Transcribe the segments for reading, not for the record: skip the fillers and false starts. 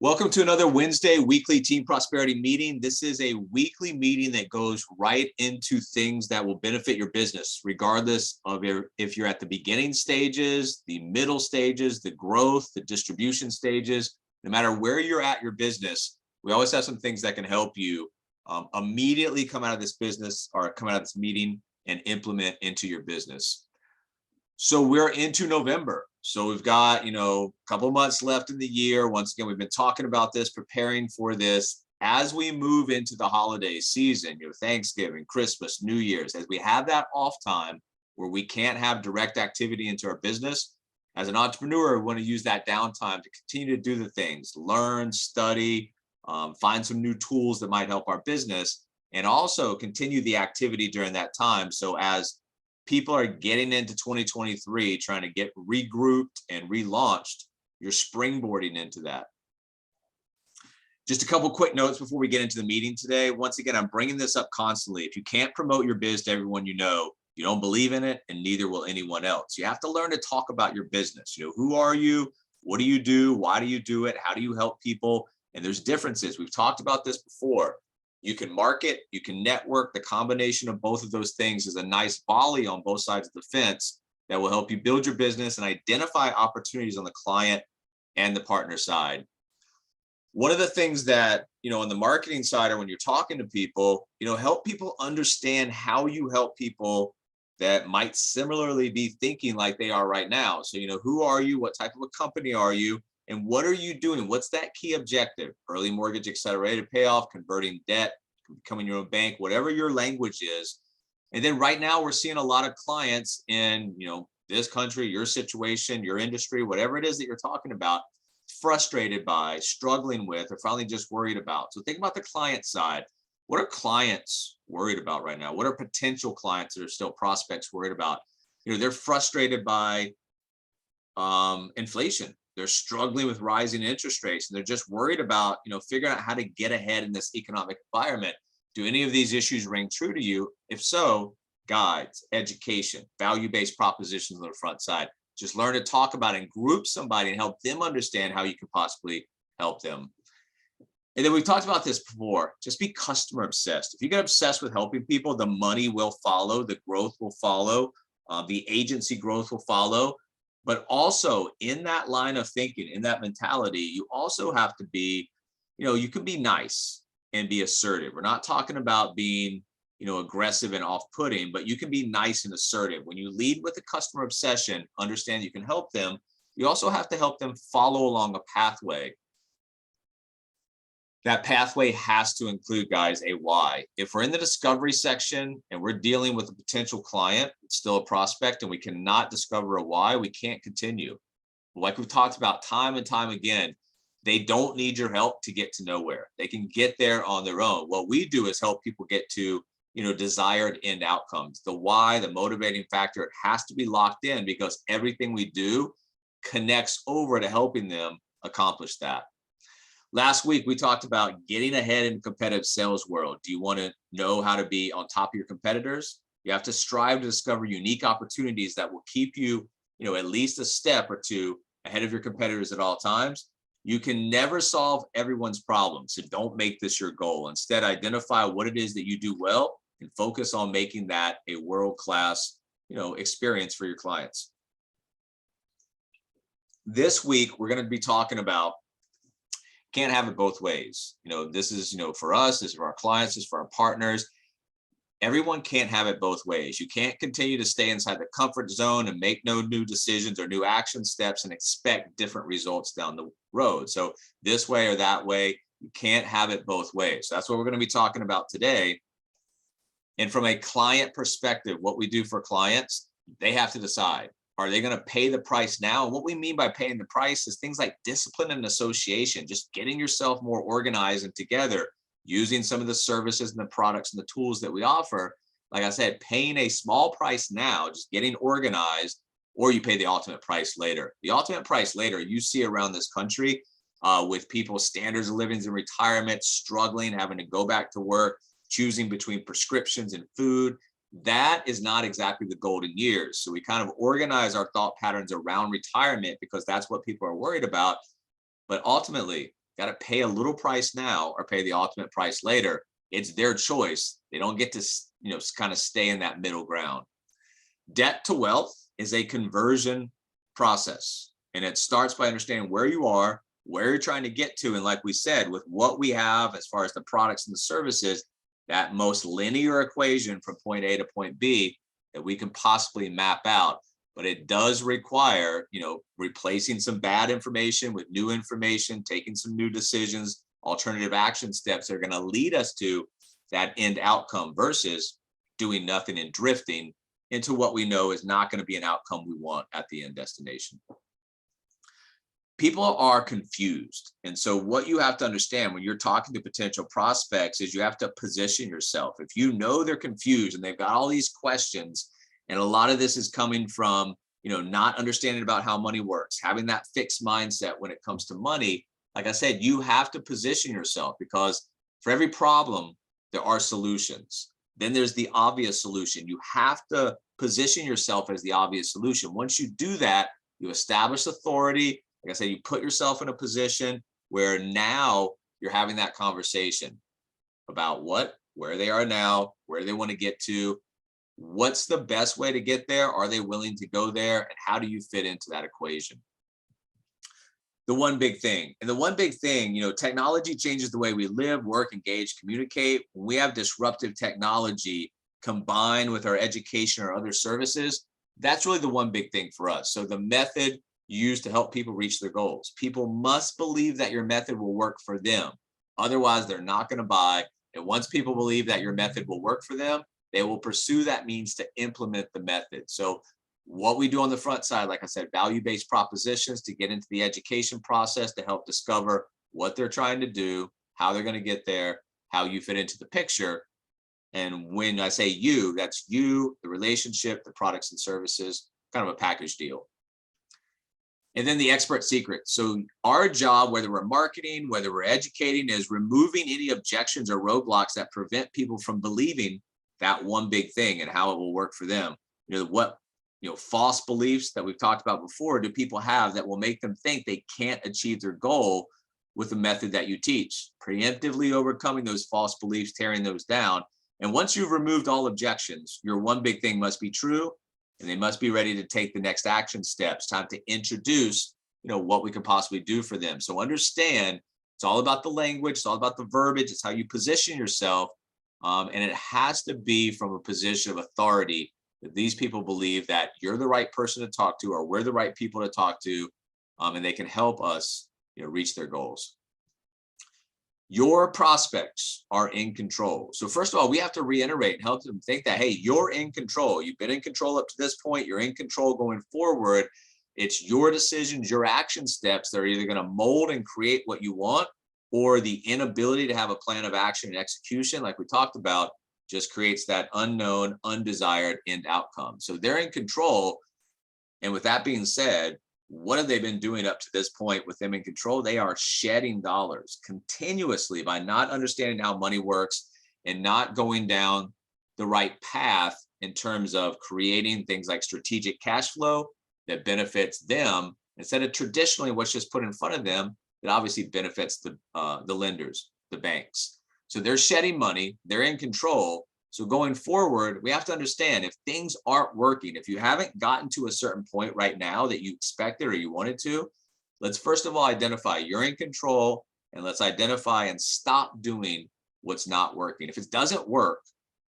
Welcome to another Wednesday weekly Team Prosperity meeting. This is a weekly meeting that goes right into things that will benefit your business, regardless of if you're at the beginning stages, the middle stages, the growth, the distribution stages. No matter where you're at your business, we always have some things that can help you immediately come out of this business or come out of this meeting and implement into your business. So we're into November. So we've got, a couple months left in the year. Once again, we've been talking about this, preparing for this as we move into the holiday season, Thanksgiving, Christmas, New Year's, as we have that off time where we can't have direct activity into our business. As an entrepreneur, we want to use that downtime to continue to do the things, learn, study, find some new tools that might help our business, and also continue the activity during that time. So as people are getting into 2023, trying to get regrouped and relaunched, you're springboarding into that. Just a couple quick notes before we get into the meeting today. Once again, I'm bringing this up constantly. If you can't promote your biz to everyone you know, you don't believe in it, and neither will anyone else. You have to learn to talk about your business. Who are you? What do you do? Why do you do it? How do you help people? And there's differences. We've talked about this before. You can market, you can network. The combination of both of those things is a nice volley on both sides of the fence that will help you build your business and identify opportunities on the client and the partner side. One of the things that, on the marketing side, or when you're talking to people, help people understand how you help people that might similarly be thinking like they are right now. So, who are you? What type of a company are you? And what are you doing? What's that key objective? Early mortgage accelerated payoff, converting debt, becoming your own bank, whatever your language is. And then right now we're seeing a lot of clients in, this country, your situation, your industry, whatever it is that you're talking about, frustrated by, struggling with, or finally just worried about. So think about the client side. What are clients worried about right now? What are potential clients that are still prospects worried about? They're frustrated by inflation. They're struggling with rising interest rates, and they're just worried about, figuring out how to get ahead in this economic environment. Do any of these issues ring true to you? If so, guides, education, value-based propositions on the front side. Just learn to talk about and group somebody and help them understand how you can possibly help them. And then we've talked about this before. Just be customer obsessed. If you get obsessed with helping people, the money will follow, the growth will follow, the agency growth will follow. But also in that line of thinking, in that mentality, you also have to be, you can be nice and be assertive. We're not talking about being, aggressive and off-putting, but you can be nice and assertive. When you lead with a customer obsession, understand you can help them. You also have to help them follow along a pathway. That pathway has to include, guys, a why. If we're in the discovery section and we're dealing with a potential client, it's still a prospect, and we cannot discover a why, we can't continue. Like we've talked about time and time again, they don't need your help to get to nowhere. They can get there on their own. What we do is help people get to, desired end outcomes. The why, the motivating factor, it has to be locked in, because everything we do connects over to helping them accomplish that. Last week, we talked about getting ahead in the competitive sales world. Do you want to know how to be on top of your competitors? You have to strive to discover unique opportunities that will keep you, at least a step or two ahead of your competitors at all times. You can never solve everyone's problems, so don't make this your goal. Instead, identify what it is that you do well and focus on making that a world-class, experience for your clients. This week, we're going to be talking about can't have it both ways. This is, for us, this is for our clients, this is for our partners. Everyone can't have it both ways. You can't continue to stay inside the comfort zone and make no new decisions or new action steps and expect different results down the road. So this way or that way, you can't have it both ways. So that's what we're going to be talking about today. And from a client perspective, what we do for clients, they have to decide. Are they going to pay the price now? And what we mean by paying the price is things like discipline and association, just getting yourself more organized and together, using some of the services and the products and the tools that we offer. Like I said, paying a small price now, just getting organized, or you pay the ultimate price later. The ultimate price later, you see around this country with people's standards of living in retirement, struggling, having to go back to work, choosing between prescriptions and food. That is not exactly the golden years. So we kind of organize our thought patterns around retirement because that's what people are worried about. But ultimately, got to pay a little price now or pay the ultimate price later. It's their choice. They don't get to, kind of stay in that middle ground. Debt to wealth is a conversion process, and it starts by understanding where you are, where you're trying to get to. And like we said, with what we have as far as the products and the services, that most linear equation from point A to point B that we can possibly map out. But it does require, replacing some bad information with new information, taking some new decisions, alternative action steps that are going to lead us to that end outcome versus doing nothing and drifting into what we know is not going to be an outcome we want at the end destination. People are confused. And so what you have to understand when you're talking to potential prospects is you have to position yourself. If you know they're confused and they've got all these questions, and a lot of this is coming from, not understanding about how money works, having that fixed mindset when it comes to money. Like I said, you have to position yourself, because for every problem, there are solutions. Then there's the obvious solution. You have to position yourself as the obvious solution. Once you do that, you establish authority. Like I said, you put yourself in a position where now you're having that conversation about where they are now, where they want to get to, what's the best way to get there? Are they willing to go there? And how do you fit into that equation? The one big thing, technology changes the way we live, work, engage, communicate. When we have disruptive technology combined with our education or other services, that's really the one big thing for us. So the method used to help people reach their goals. People must believe that your method will work for them. Otherwise, they're not going to buy. And once people believe that your method will work for them, they will pursue that means to implement the method. So what we do on the front side, like I said, value-based propositions to get into the education process to help discover what they're trying to do, how they're going to get there, how you fit into the picture. And when I say you, that's you, the relationship, the products and services, kind of a package deal. And then the expert secret. So our job, whether we're marketing, whether we're educating, is removing any objections or roadblocks that prevent people from believing that one big thing and how it will work for them. What false beliefs that we've talked about before do people have that will make them think they can't achieve their goal with the method that you teach? Preemptively overcoming those false beliefs, tearing those down. And once you've removed all objections, your one big thing must be true, and they must be ready to take the next action steps. Time to introduce, what we could possibly do for them. So understand, it's all about the language, it's all about the verbiage, it's how you position yourself. And it has to be from a position of authority that these people believe that you're the right person to talk to, or we're the right people to talk to, and they can help us, reach their goals. Your prospects are in control. So first of all, we have to reiterate and help them think that, hey, you're in control. You've been in control up to this point. You're in control going forward. It's your decisions, your action steps that are either going to mold and create what you want, or the inability to have a plan of action and execution, like we talked about, just creates that unknown, undesired end outcome. So they're in control. And with that being said, what have they been doing up to this point with them in control? They are shedding dollars continuously by not understanding how money works and not going down the right path in terms of creating things like strategic cash flow that benefits them instead of traditionally what's just put in front of them that obviously benefits the lenders, the banks. So they're shedding money, they're in control. So going forward, we have to understand if things aren't working, if you haven't gotten to a certain point right now that you expected or you wanted to, let's first of all identify you're in control, and let's identify and stop doing what's not working. If it doesn't work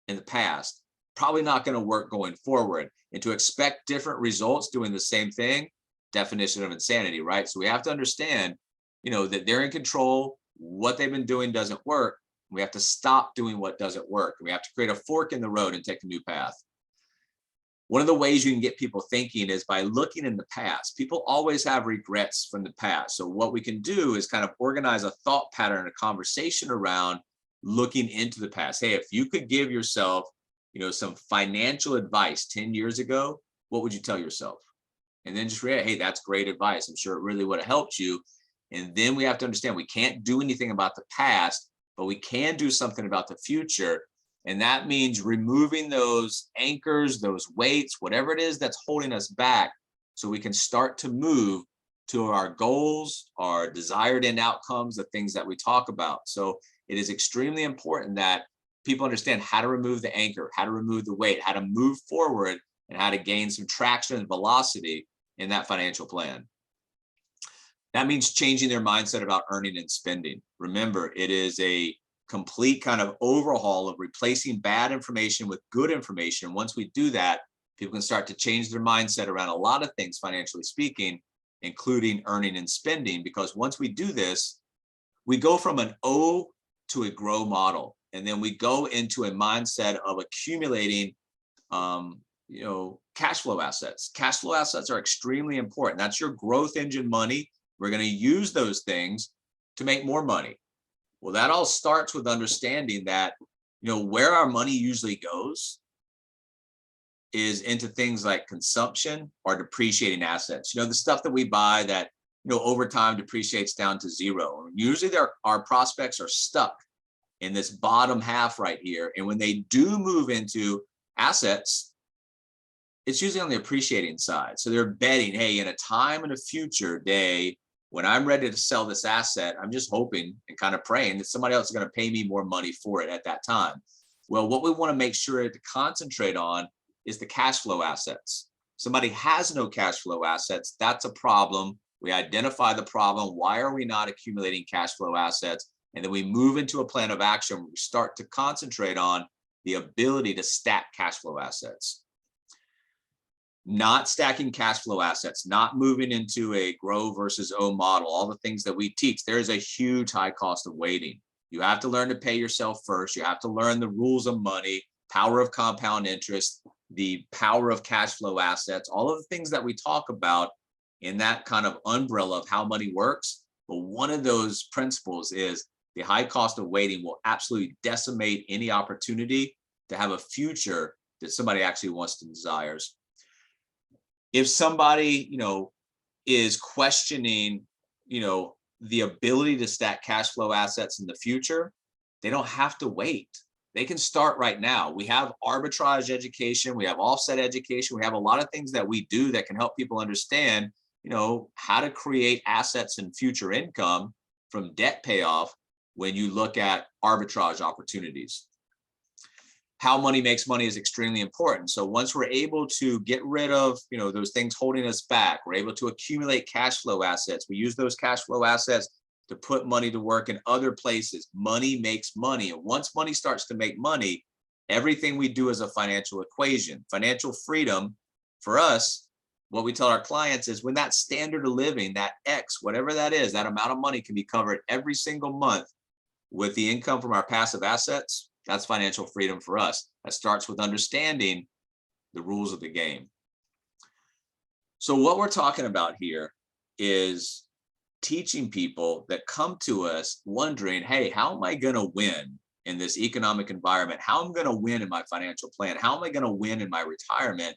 in the past, probably not going to work going forward. And to expect different results doing the same thing, definition of insanity, right? So we have to understand, that they're in control, what they've been doing doesn't work. We have to stop doing what doesn't work. We have to create a fork in the road and take a new path. One of the ways you can get people thinking is by looking in the past. People always have regrets from the past. So what we can do is kind of organize a thought pattern, a conversation around looking into the past. Hey, if you could give yourself, some financial advice 10 years ago, what would you tell yourself? And then just read, hey, that's great advice. I'm sure it really would have helped you. And then we have to understand we can't do anything about the past, but we can do something about the future. And that means removing those anchors, those weights, whatever it is that's holding us back, so we can start to move to our goals, our desired end outcomes, the things that we talk about. So it is extremely important that people understand how to remove the anchor, how to remove the weight, how to move forward, and how to gain some traction and velocity in that financial plan. That means changing their mindset about earning and spending. Remember, it is a complete kind of overhaul of replacing bad information with good information. Once we do that, people can start to change their mindset around a lot of things, financially speaking, including earning and spending. Because once we do this, we go from an O to a grow model. And then we go into a mindset of accumulating, cash flow assets. Cash flow assets are extremely important. That's your growth engine money. We're going to use those things to make more money. Well, that all starts with understanding that, where our money usually goes is into things like consumption or depreciating assets. The stuff that we buy that, over time depreciates down to zero. Usually our prospects are stuck in this bottom half right here. And when they do move into assets, it's usually on the appreciating side. So they're betting, hey, in a time in a future day, when I'm ready to sell this asset, I'm just hoping and kind of praying that somebody else is going to pay me more money for it at that time. Well, what we want to make sure to concentrate on is the cash flow assets. Somebody has no cash flow assets. That's a problem. We identify the problem. Why are we not accumulating cash flow assets? And then we move into a plan of action where we start to concentrate on the ability to stack cash flow assets. Not stacking cash flow assets, not moving into a grow versus O model, all the things that we teach. There is a huge high cost of waiting. You have to learn to pay yourself first. You have to learn the rules of money, power of compound interest, the power of cash flow assets, all of the things that we talk about in that kind of umbrella of how money works. But one of those principles is the high cost of waiting will absolutely decimate any opportunity to have a future that somebody actually wants and desires. If somebody, is questioning, the ability to stack cash flow assets in the future, they don't have to wait. They can start right now. We have arbitrage education. We have offset education. We have a lot of things that we do that can help people understand, how to create assets and future income from debt payoff when you look at arbitrage opportunities. How money makes money is extremely important. So once we're able to get rid of, those things holding us back, we're able to accumulate cash flow assets. We use those cash flow assets to put money to work in other places. Money makes money. And once money starts to make money, everything we do is a financial equation. Financial freedom for us, what we tell our clients is when that standard of living, that X, whatever that is, that amount of money can be covered every single month with the income from our passive assets. That's financial freedom for us. That starts with understanding the rules of the game. So what we're talking about here is teaching people that come to us wondering, hey, how am I going to win in this economic environment? How am I going to win in my financial plan? How am I going to win in my retirement?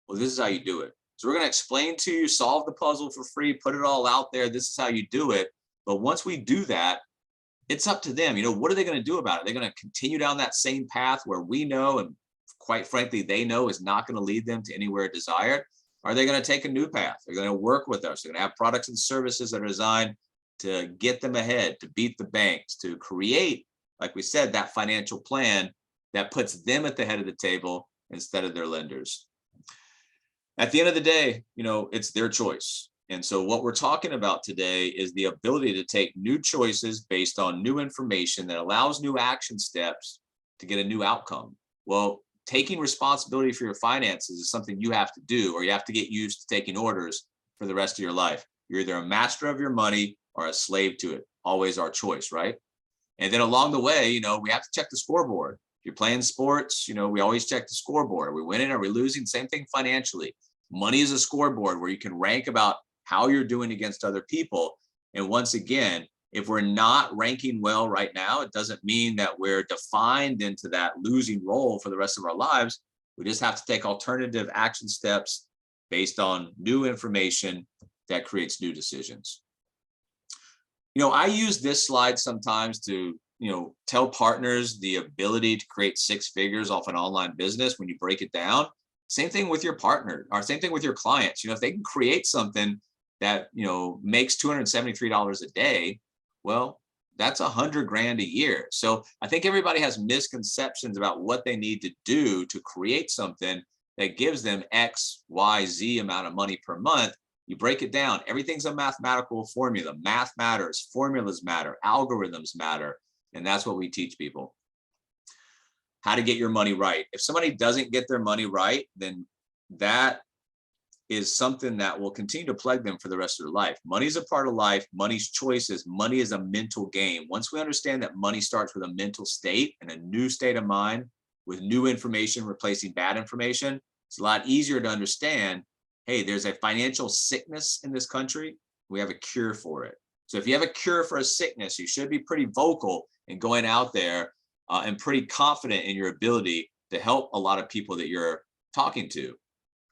Well, this is how you do it. So we're going to explain to you, solve the puzzle for free, put it all out there. This is how you do it. But once we do that, it's up to them. What are they going to do about it? They're going to continue down that same path where we know, and quite frankly, they know is not going to lead them to anywhere desired. Are they going to take a new path? They're going to work with us. They're going to have products and services that are designed to get them ahead, to beat the banks, to create, like we said, that financial plan that puts them at the head of the table instead of their lenders. At the end of the day, it's their choice. And so what we're talking about today is the ability to take new choices based on new information that allows new action steps to get a new outcome. Well, taking responsibility for your finances is something you have to do, or you have to get used to taking orders for the rest of your life. You're either a master of your money or a slave to it. Always our choice, right? And then along the way, we have to check the scoreboard. If you're playing sports, we always check the scoreboard. Are we winning? Are we losing? Same thing financially. Money is a scoreboard where you can rank about how you're doing against other people. And once again, if we're not ranking well right now, it doesn't mean that we're defined into that losing role for the rest of our lives. We just have to take alternative action steps based on new information that creates new decisions. I use this slide sometimes to, tell partners the ability to create 6 figures off an online business when you break it down. Same thing with your partner, or same thing with your clients. If they can create something that, makes $273 a day, well, that's $100,000 a year. So I think everybody has misconceptions about what they need to do to create something that gives them X, Y, Z amount of money per month. You break it down, everything's a mathematical formula. Math matters, formulas matter, algorithms matter. And that's what we teach people. How to get your money right. If somebody doesn't get their money right, then that is something that will continue to plague them for the rest of their life. Money is a part of life. Money's choices. Money is a mental game. Once we understand that money starts with a mental state and a new state of mind with new information replacing bad information, it's a lot easier to understand, hey, there's a financial sickness in this country. We have a cure for it. So if you have a cure for a sickness, you should be pretty vocal in going out there and pretty confident in your ability to help a lot of people that you're talking to.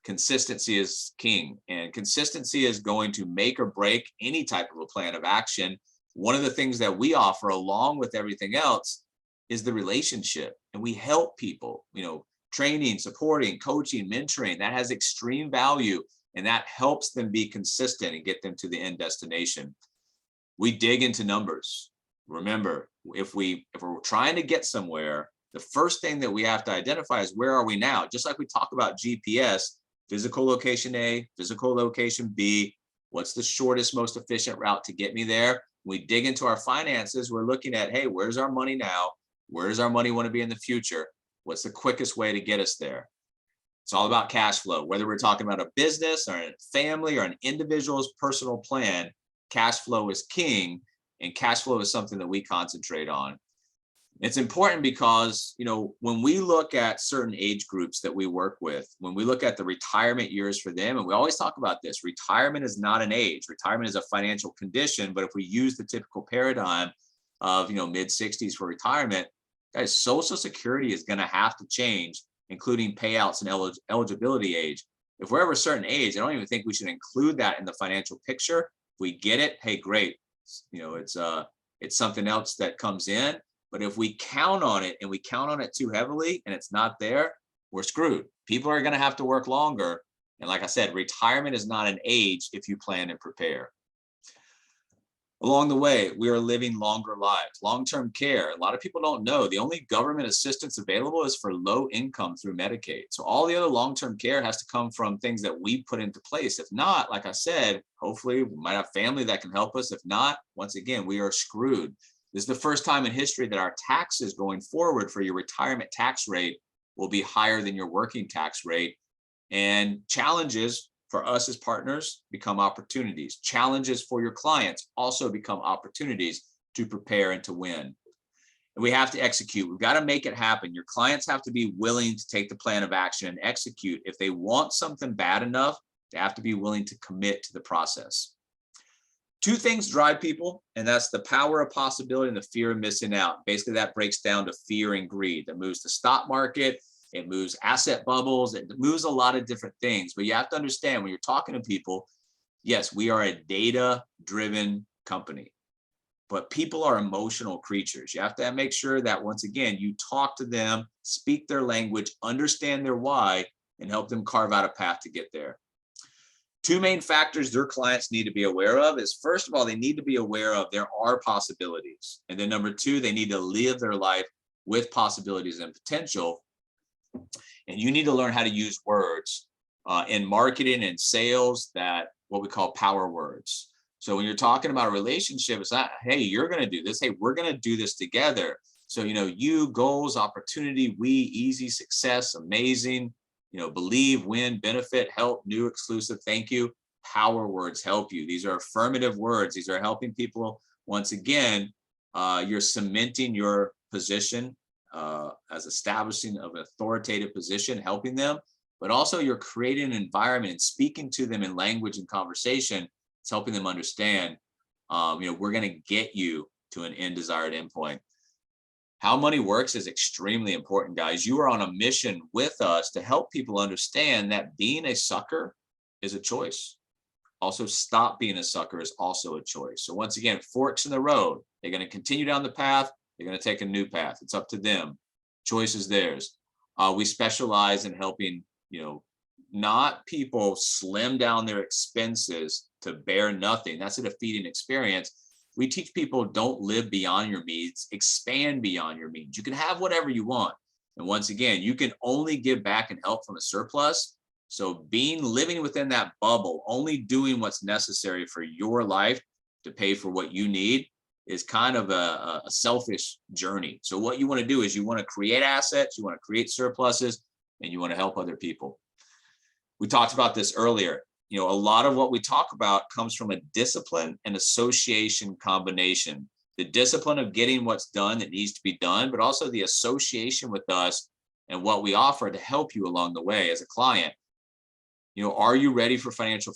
Consistency is king, and consistency is going to make or break any type of a plan of action. One of the things that we offer along with everything else is the relationship, and we help people, training, supporting, coaching, mentoring. That has extreme value, and that helps them be consistent and get them to the end destination. We dig into numbers. Remember, if we're trying to get somewhere, the first thing that we have to identify is, where are we now? Just like we talk about GPS, physical location A, physical location B, what's the shortest, most efficient route to get me there? We dig into our finances, we're looking at, hey, where's our money now? Where does our money want to be in the future? What's the quickest way to get us there? It's all about cash flow. Whether we're talking about a business or a family or an individual's personal plan, cash flow is king, and cash flow is something that we concentrate on. It's important because, when we look at certain age groups that we work with, when we look at the retirement years for them, and we always talk about this, retirement is not an age, retirement is a financial condition. But if we use the typical paradigm of, mid 60s for retirement, guys, Social Security is going to have to change, including payouts and eligibility age. If we're over a certain age, I don't even think we should include that in the financial picture. If we get it, hey, great. It's something else that comes in. But if we count on it and we count on it too heavily and it's not there, we're screwed. People are going to have to work longer. And like I said, retirement is not an age if you plan and prepare. Along the way, we are living longer lives. Long-term care, a lot of people don't know, the only government assistance available is for low income through Medicaid. So all the other long-term care has to come from things that we put into place. If not, like I said, hopefully we might have family that can help us. If not, once again, we are screwed. This is the first time in history that our taxes going forward for your retirement tax rate will be higher than your working tax rate. And challenges for us as partners become opportunities. Challenges for your clients also become opportunities to prepare and to win. And we have to execute. We've got to make it happen. Your clients have to be willing to take the plan of action and execute. If they want something bad enough, they have to be willing to commit to the process. Two things drive people, and that's the power of possibility and the fear of missing out. Basically, that breaks down to fear and greed. That moves the stock market, it moves asset bubbles, it moves a lot of different things. But you have to understand, when you're talking to people, yes, we are a data-driven company, but people are emotional creatures. You have to make sure that, once again, you talk to them, speak their language, understand their why, and help them carve out a path to get there. Two main factors their clients need to be aware of is, first of all, they need to be aware of there are possibilities. And then number two, they need to live their life with possibilities and potential. And you need to learn how to use words in marketing and sales, that what we call power words. So when you're talking about a relationship, it's not, hey, you're going to do this. Hey, we're going to do this together. So, you, goals, opportunity, we, easy, success, amazing. Believe, win, benefit, help, new, exclusive, thank you. Power words help you. These are affirmative words. These are helping people. Once again, you're cementing your position as establishing of an authoritative position, helping them, but also you're creating an environment and speaking to them in language and conversation. It's helping them understand, we're going to get you to an end desired endpoint. How money works is extremely important, guys. You are on a mission with us to help people understand that being a sucker is a choice. Also, stop being a sucker is also a choice. So once again, forks in the road. They're going to continue down the path. They're going to take a new path. It's up to them. Choice is theirs. We specialize in helping, not people slim down their expenses to bear nothing. That's a defeating experience. We teach people don't live beyond your means, expand beyond your means. You can have whatever you want. And once again, you can only give back and help from a surplus. So living within that bubble, only doing what's necessary for your life to pay for what you need is kind of a selfish journey. So what you want to do is you want to create assets, you want to create surpluses, and you want to help other people. We talked about this earlier. A lot of what we talk about comes from a discipline and association combination. The discipline of getting what's done that needs to be done, but also the association with us and what we offer to help you along the way as a client. Are you ready for financial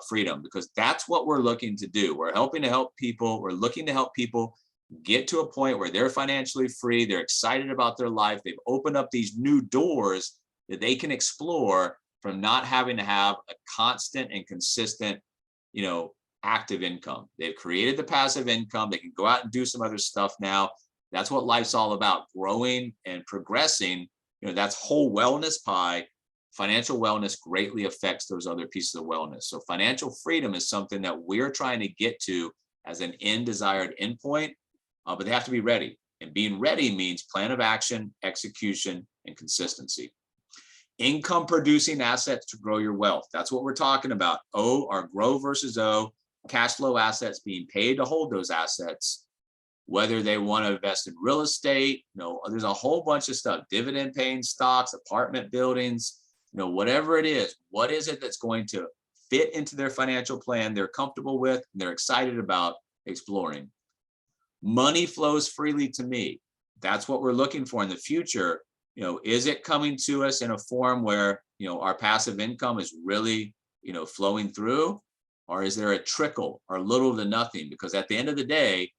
freedom? Because that's what we're looking to do. We're looking to help people get to a point where they're financially free. They're excited about their life. They've opened up these new doors that they can explore from not having to have a constant and consistent, active income. They've created the passive income. They can go out and do some other stuff now. That's what life's all about, growing and progressing. That's whole wellness pie. Financial wellness greatly affects those other pieces of wellness. So financial freedom is something that we're trying to get to as an desired endpoint, but they have to be ready. And being ready means plan of action, execution, and consistency. Income producing assets to grow your wealth. That's what we're talking about. O are grow versus O, cash flow assets, being paid to hold those assets, whether they want to invest in real estate, there's a whole bunch of stuff, dividend paying stocks, apartment buildings, whatever it is, what is it that's going to fit into their financial plan they're comfortable with, and they're excited about exploring. Money flows freely to me. That's what we're looking for in the future. Is it coming to us in a form where, our passive income is really, flowing through? Or is there a trickle or little to nothing? Because at the end of the day,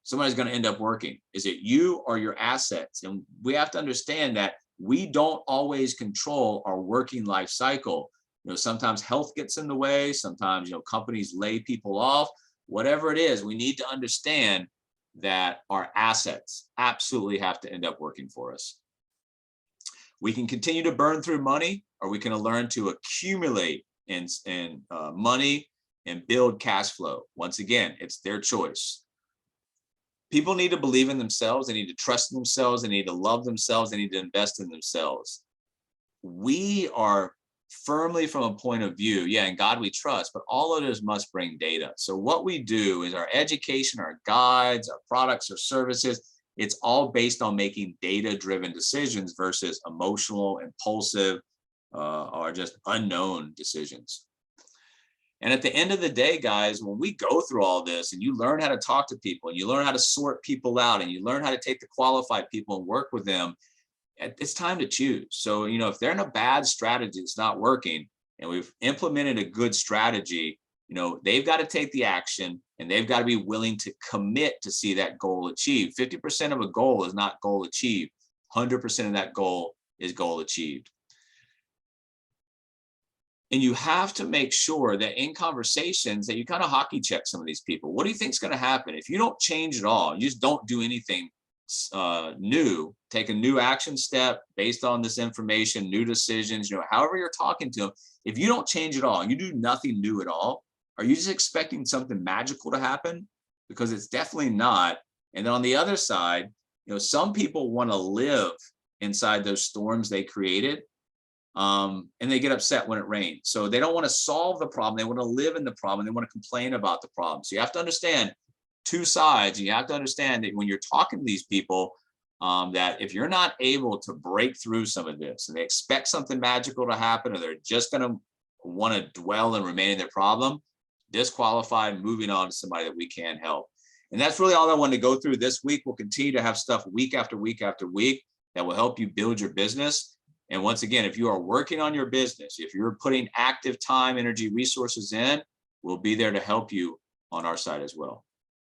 somebody's going to end up working. Is it you or your assets? And we have to understand that we don't always control our working life cycle. Sometimes health gets in the way. Sometimes, companies lay people off. Whatever it is, we need to understand that our assets absolutely have to end up working for us. We can continue to burn through money, or we can learn to accumulate in money and build cash flow. Once again, it's their choice. People need to believe in themselves. They need to trust in themselves. They need to love themselves. They need to invest in themselves. We are firmly from a point of view, in God we trust, but all of this must bring data. So what we do is our education, our guides, our products, our services, it's all based on making data-driven decisions versus emotional, impulsive, or just unknown decisions. And at the end of the day, guys, when we go through all this and you learn how to talk to people and you learn how to sort people out and you learn how to take the qualified people and work with them, it's time to choose. So, if they're in a bad strategy, it's not working, and we've implemented a good strategy, they've got to take the action and they've got to be willing to commit to see that goal achieved. 50% of a goal is not goal achieved. 100% of that goal is goal achieved. And you have to make sure that in conversations that you kind of hockey check some of these people. What do you think is going to happen if you don't change at all? You just don't do anything new, take a new action step based on this information, new decisions, however you're talking to them. If you don't change at all, you do nothing new at all, are you just expecting something magical to happen? Because it's definitely not. And then on the other side, some people want to live inside those storms they created. And they get upset when it rains. So they don't want to solve the problem. They want to live in the problem. They want to complain about the problem. So you have to understand two sides. And you have to understand that when you're talking to these people, that if you're not able to break through some of this and they expect something magical to happen, or they're just going to want to dwell and remain in their problem, disqualified, moving on to somebody that we can help. And that's really all I wanted to go through this week. We'll continue to have stuff week after week after week that will help you build your business. And once again, if you are working on your business, if you're putting active time, energy, resources in, we'll be there to help you on our side as well.